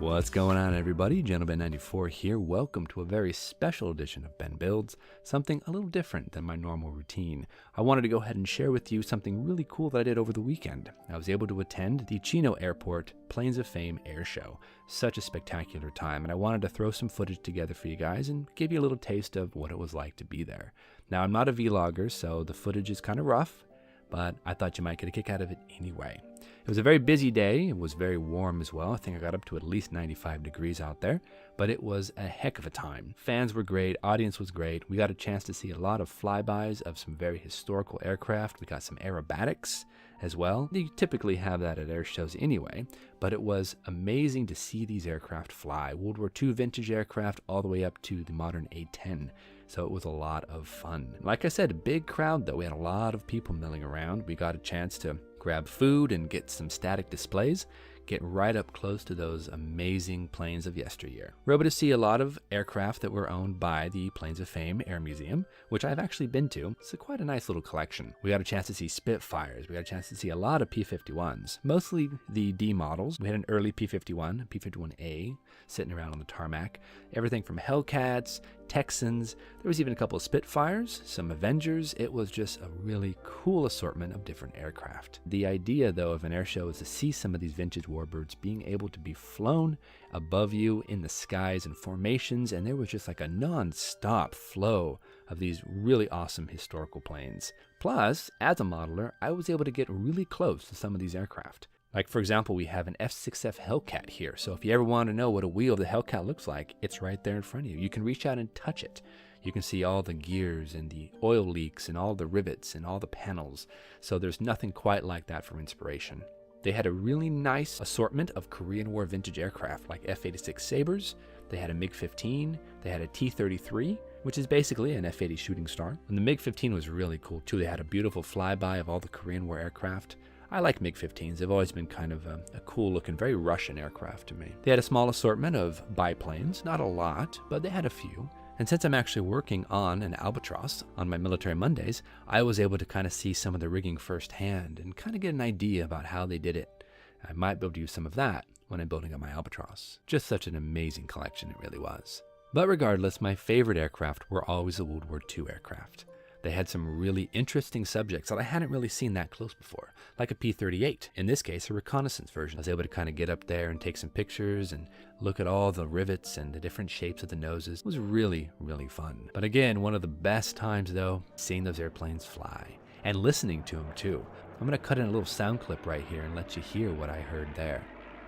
What's going on, everybody? Gentleman94 here. Welcome to a very special edition of Ben Builds, something a little different than my normal routine. I wanted to go ahead and share with you something really cool that I did over the weekend. I was able to attend the Chino Airport Planes of Fame Airshow. Such a spectacular time, and I wanted to throw some footage together for you guys and give you a little taste of what it was like to be there. Now, I'm not a vlogger, so the footage is kind of rough, but I thought you might get a kick out of it anyway. It was a very busy day. It was very warm as well. I think I got up to at least 95 degrees out there, but it was a heck of a time. Fans were great. Audience was great. We got a chance to see a lot of flybys of some very historical aircraft. We got some aerobatics as well. You typically have that at air shows anyway, but it was amazing to see these aircraft fly. World War II vintage aircraft all the way up to the modern A-10. So it was a lot of fun. Like I said, a big crowd though. We had a lot of people milling around. We got a chance to grab food and get some static displays, get right up close to those amazing planes of yesteryear. We're able to see a lot of aircraft that were owned by the Planes of Fame Air Museum, which I've actually been to. It's quite a nice little collection. We got a chance to see Spitfires. We got a chance to see a lot of P-51s, mostly the D models. We had an early P-51, P-51A, sitting around on the tarmac. Everything from Hellcats, Texans, there was even a couple of Spitfires, some Avengers. It was just a really cool assortment of different aircraft. The idea, though, of an air show is to see some of these vintage warbirds being able to be flown above you in the skies and formations, and there was just like a non-stop flow of these really awesome historical planes. Plus, as a modeler, I was able to get really close to some of these aircraft. Like, for example, we have an F6F Hellcat here. So if you ever want to know what a wheel of the Hellcat looks like, it's right there in front of you. You can reach out and touch it. You can see all the gears and the oil leaks and all the rivets and all the panels. So there's nothing quite like that for inspiration. They had a really nice assortment of Korean War vintage aircraft like F-86 Sabres. They had a MiG-15. They had a T-33, which is basically an F-80 shooting star. And the MiG-15 was really cool too. They had a beautiful flyby of all the Korean War aircraft. I like MiG-15s. They've always been kind of a cool looking, very Russian aircraft to me. They had a small assortment of biplanes, not a lot, but they had a few. And since I'm actually working on an Albatross on my Military Mondays, I was able to kind of see some of the rigging firsthand and kind of get an idea about how they did it. I might be able to use some of that when I'm building up my Albatross. Just such an amazing collection it really was. But regardless, my favorite aircraft were always the World War II aircraft. They had some really interesting subjects that I hadn't really seen that close before, like a P-38. In this case, a reconnaissance version. I was able to kind of get up there and take some pictures and look at all the rivets and the different shapes of the noses. It was really, really fun. But again, one of the best times though, seeing those airplanes fly and listening to them too. I'm going to cut in a little sound clip right here and let you hear what I heard there.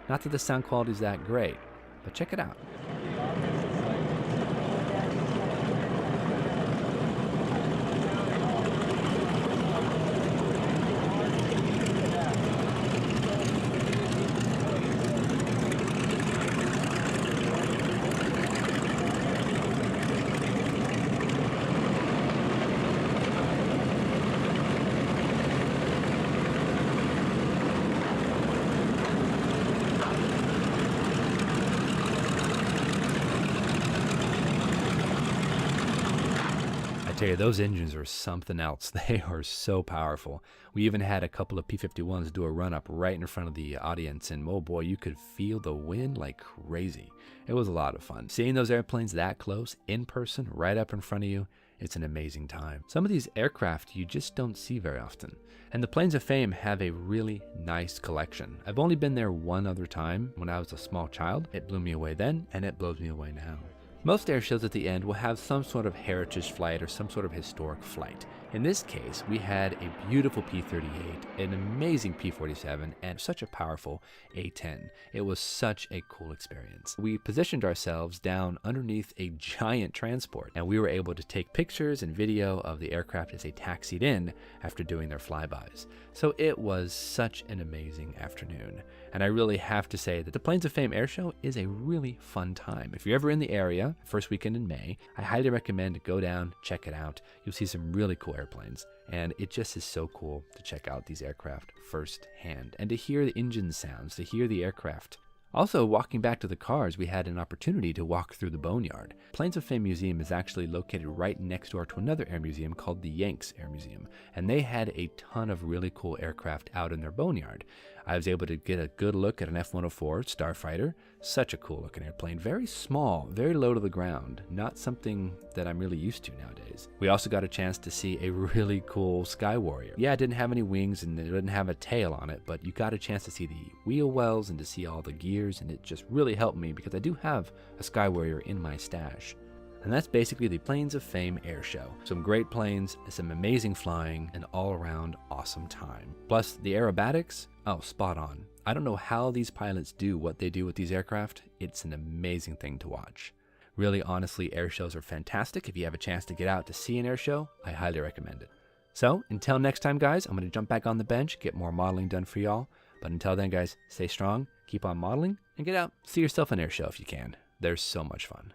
Not that the sound quality is that great, but check it out. I tell you, those engines are something else. They are so powerful. We even had a couple of P-51s do a run-up right in front of the audience, and oh boy, you could feel the wind like crazy. It was a lot of fun. Seeing those airplanes that close, in person, right up in front of you, it's an amazing time. Some of these aircraft you just don't see very often. And the Planes of Fame have a really nice collection. I've only been there one other time when I was a small child. It blew me away then, and it blows me away now. Most air shows at the end will have some sort of heritage flight or some sort of historic flight. In this case, we had a beautiful P-38, an amazing P-47, and such a powerful A-10. It was such a cool experience. We positioned ourselves down underneath a giant transport, and we were able to take pictures and video of the aircraft as they taxied in after doing their flybys. So it was such an amazing afternoon. And I really have to say that the Planes of Fame Airshow is a really fun time. If you're ever in the area, first weekend in May, I highly recommend to go down, check it out. You'll see some really cool airplanes. And it just is so cool to check out these aircraft firsthand and to hear the engine sounds, to hear the aircraft. Also, walking back to the cars, we had an opportunity to walk through the boneyard. Planes of Fame Museum is actually located right next door to another air museum called the Yanks Air Museum, and they had a ton of really cool aircraft out in their boneyard. I was able to get a good look at an F-104 Starfighter. Such a cool looking airplane. Very small, very low to the ground. Not something that I'm really used to nowadays. We also got a chance to see a really cool Sky Warrior. Yeah, it didn't have any wings and it didn't have a tail on it, but you got a chance to see the wheel wells and to see all the gears, and it just really helped me because I do have a Sky Warrior in my stash. And that's basically the Planes of Fame Airshow. Some great planes, some amazing flying, and all around awesome time. Plus the aerobatics, oh, spot on. I don't know how these pilots do what they do with these aircraft. It's an amazing thing to watch. Really, honestly, air shows are fantastic. If you have a chance to get out to see an air show, I highly recommend it. So until next time, guys, I'm going to jump back on the bench, get more modeling done for y'all. But until then, guys, stay strong, keep on modeling, and get out, see yourself an air show if you can. They're so much fun.